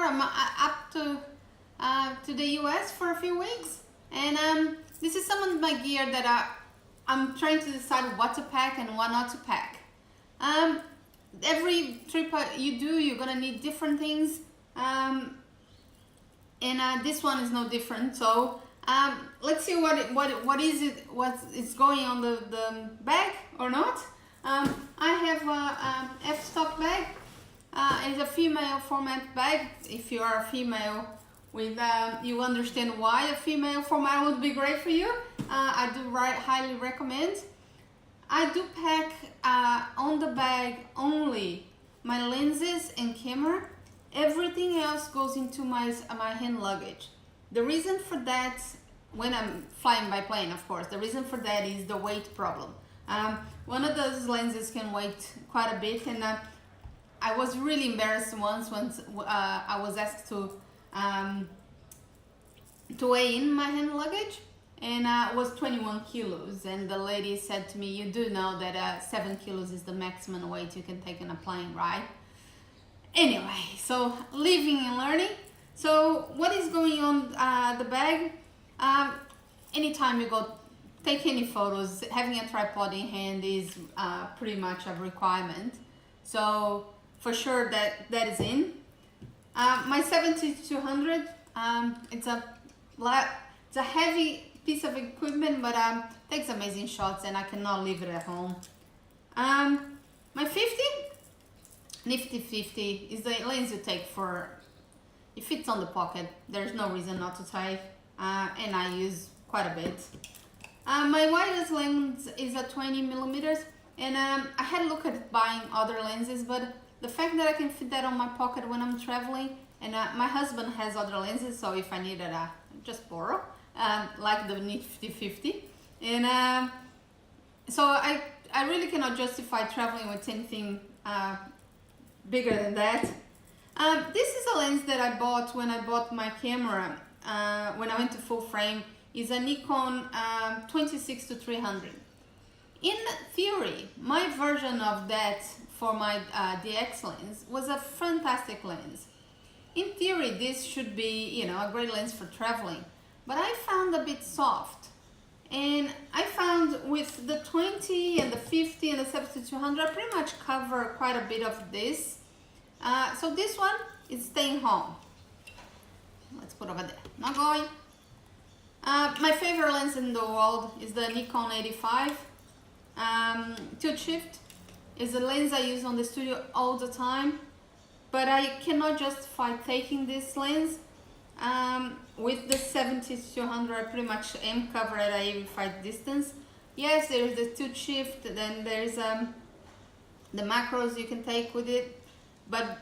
I'm up to the US for a few weeks, and this is some of my gear that I'm trying to decide what to pack and what not to pack. Every trip you do, you're gonna need different things, and this one is no different. So let's see what is going on the bag or not. I have a f-stop bag. It's a female format bag. If you are a female, with you understand why a female format would be great for you. I do highly recommend. I do pack on the bag only my lenses and camera. Everything else goes into my hand luggage. The reason for that, when I'm flying by plane, of course, the reason for that is the weight problem. One of those lenses can weigh quite a bit, and I was really embarrassed once I was asked to weigh in my hand luggage, and it was 21 kilos, and the lady said to me, "You do know that 7 kilos is the maximum weight you can take in a plane, right?" Anyway, so living and learning. So what is going on the bag? Anytime you go take any photos, having a tripod in hand is pretty much a requirement. So for sure that is in. My 70-200, it's a heavy piece of equipment, but takes amazing shots, and I cannot leave it at home. My 50, Nifty 50 is the lens you take for, it fits on the pocket. There's no reason not to take, and I use quite a bit. My widest lens is at 20 millimeters, and I had a look at buying other lenses, but the fact that I can fit that on my pocket when I'm traveling, and my husband has other lenses, so if I need it, I just borrow, like the Nifty 50. And so I really cannot justify traveling with anything bigger than that. This is a lens that I bought when I bought my camera, when I went to full frame. Is a Nikon 26-300. In theory, my version of that for my DX lens was a fantastic lens. In theory, this should be, a great lens for traveling, but I found a bit soft. And I found with the 20 and the 50 and the 70-200, I pretty much cover quite a bit of this. So this one is staying home. Let's put over there, not going. My favorite lens in the world is the Nikon 85. Tilt shift is a lens I use on the studio all the time, but I cannot justify taking this lens. With the 70-200, I pretty much am covered at 85 distance. Yes, there is the tilt shift, then there's the macros you can take with it, but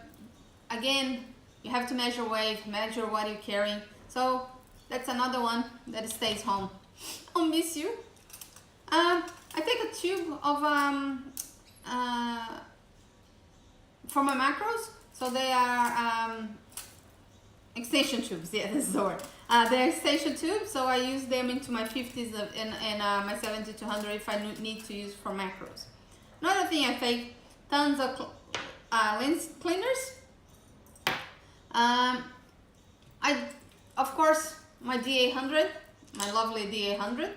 again, you have to measure weight, measure what you're carrying. So that's another one that stays home. I'll miss you. I take a tube of for my macros. So they are extension tubes. Yeah, that's the word. They're extension tubes. So I use them into my 50s and my 70-200 if I need to use for macros. Another thing, I take tons of lens cleaners. Of course, my D800, my lovely D800.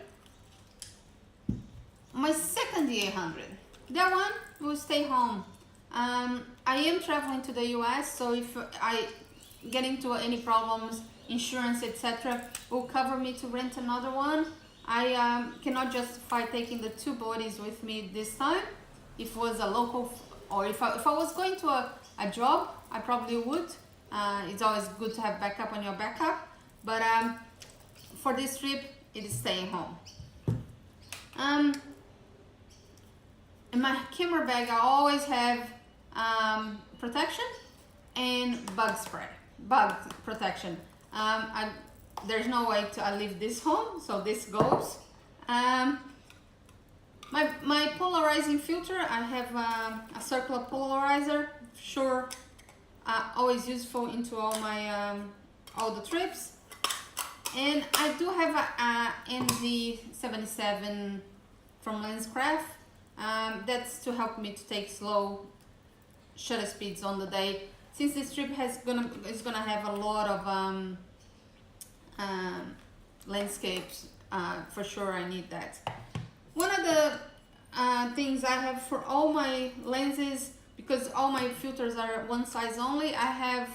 My second D800, that one will stay home. I am traveling to the US, so if I get into any problems, insurance, etc., will cover me to rent another one. I cannot justify taking the two bodies with me this time. If it was a local, or if I was going to a job, I probably would. It's always good to have backup on your backup. But for this trip, it is staying home. In my camera bag, I always have protection and bug protection. There's no way I leave this home, so this goes. My polarizing filter, I have a circular polarizer, sure, always useful into all my all the trips. And I do have a NZ77 from LensCraft. That's to help me to take slow shutter speeds on the day. since this trip is gonna have a lot of landscapes, for sure I need that. One of the things I have for all my lenses, because all my filters are one size only, I have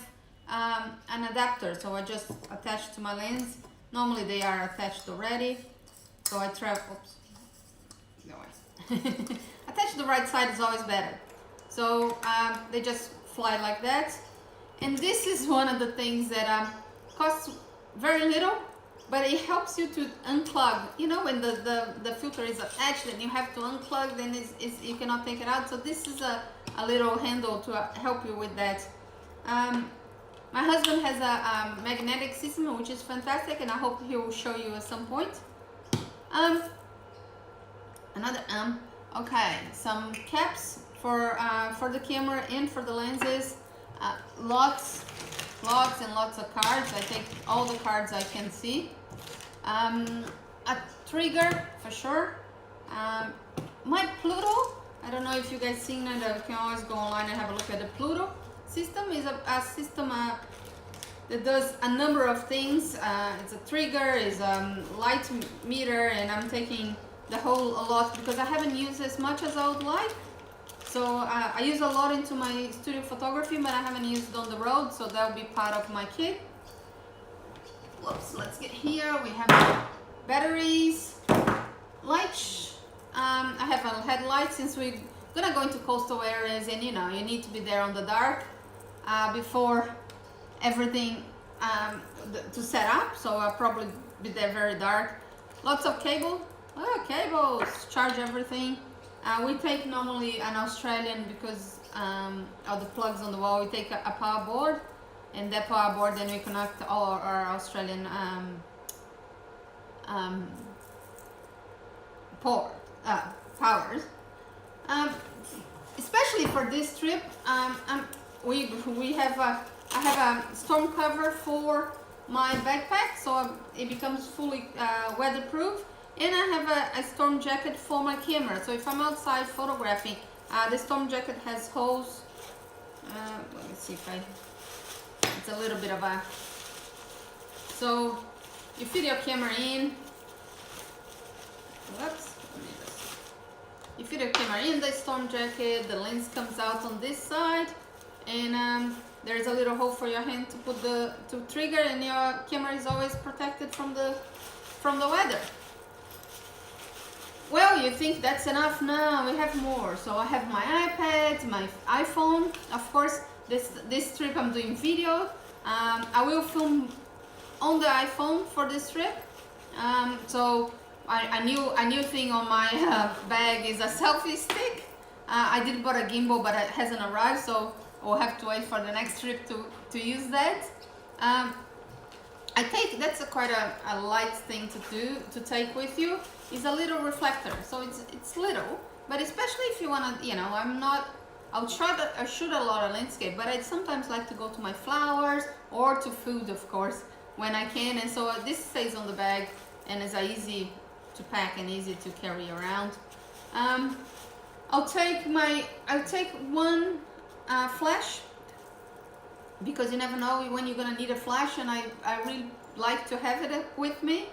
an adapter, so I just attach to my lens. Normally they are attached already, so I travel. Oops, no way. Attach the right side is always better. So they just fly like that. And this is one of the things that costs very little, but it helps you to unclog. You know, when the filter is attached and you have to unclog, then you cannot take it out. So this is a little handle to help you with that. My husband has a magnetic system, which is fantastic, and I hope he will show you at some point. Okay, some caps for the camera and for the lenses. Lots and lots of cards. I take all the cards I can see. A trigger for sure. My Pluto, I don't know if you guys seen it. You can always go online and have a look at the Pluto system. Is a system that does a number of things. It's a trigger, is a light meter, and I'm taking the whole a lot because I haven't used as much as I would like. So I use a lot into my studio photography, but I haven't used it on the road, so that will be part of my kit. Whoops, let's get here. We have batteries, lights. I have a headlight since we're gonna go into coastal areas, and you know, you need to be there on the dark before everything to set up. So I'll probably be there very dark. Lots of cable. Oh, cables, charge everything. We take normally an Australian because of the plugs on the wall. We take a power board, and that power board then we connect all our Australian powers. Especially for this trip, we have I have a storm cover for my backpack, so it becomes fully weatherproof. And I have a storm jacket for my camera. So if I'm outside photographing, the storm jacket has holes. Let me see if it's a little bit of a. So you fit your camera in. Whoops. You fit your camera in the storm jacket. The lens comes out on this side, and there's a little hole for your hand to put to trigger, and your camera is always protected from the weather. Well, you think that's enough? No, we have more. So I have my iPad, my iPhone. Of course, this trip I'm doing video. I will film on the iPhone for this trip. So a new thing on my bag is a selfie stick. I did bought a gimbal, but it hasn't arrived, so we'll have to wait for the next trip to use that. I take that's quite a light thing to take with you. Is a little reflector, so it's little, but especially if you wanna, you know, I'll shoot a lot of landscape, but I sometimes like to go to my flowers or to food, of course, when I can, and so this stays on the bag and is easy to pack and easy to carry around. I'll take one flash, because you never know when you're gonna need a flash, and I really like to have it with me.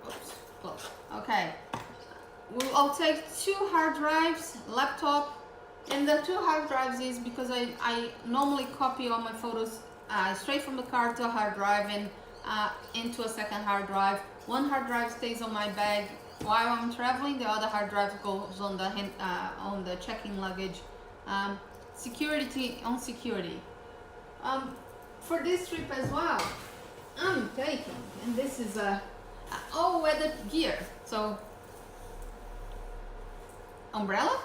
Oops, close. Okay. I'll take 2 hard drives, laptop, and the 2 hard drives is because I normally copy all my photos straight from the car to a hard drive and into a second hard drive. One hard drive stays on my bag while I'm traveling. The other hard drive goes on the checking luggage. Security. For this trip as well, I'm taking, and this is all weather gear. So umbrella,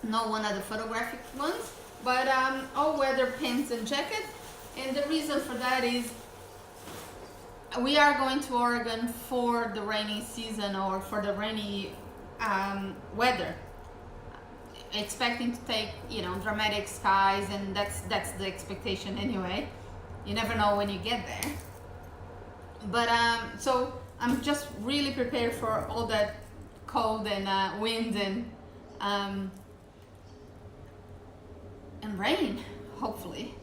not one of the photographic ones, but all weather pants and jacket. And the reason for that is we are going to Oregon for the rainy season, or for the rainy weather, expecting to take, you know, dramatic skies, and that's the expectation anyway. You never know when you get there. But so I'm just really prepared for all that cold and wind and rain, hopefully.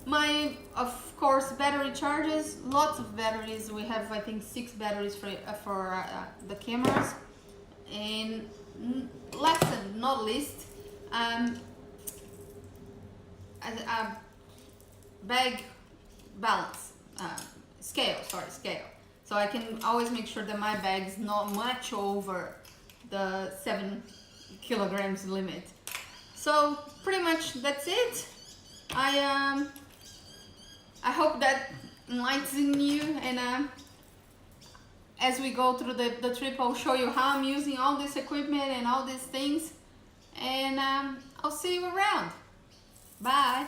My, of course, battery charges, lots of batteries. We have, I think, 6 batteries for the cameras. And last and not least, a bag balance, scale. So I can always make sure that my bag is not much over the 7 kilograms limit. So pretty much that's it. I hope that enlightens you, and as we go through the trip, I'll show you how I'm using all this equipment and all these things, and I'll see you around. Bye.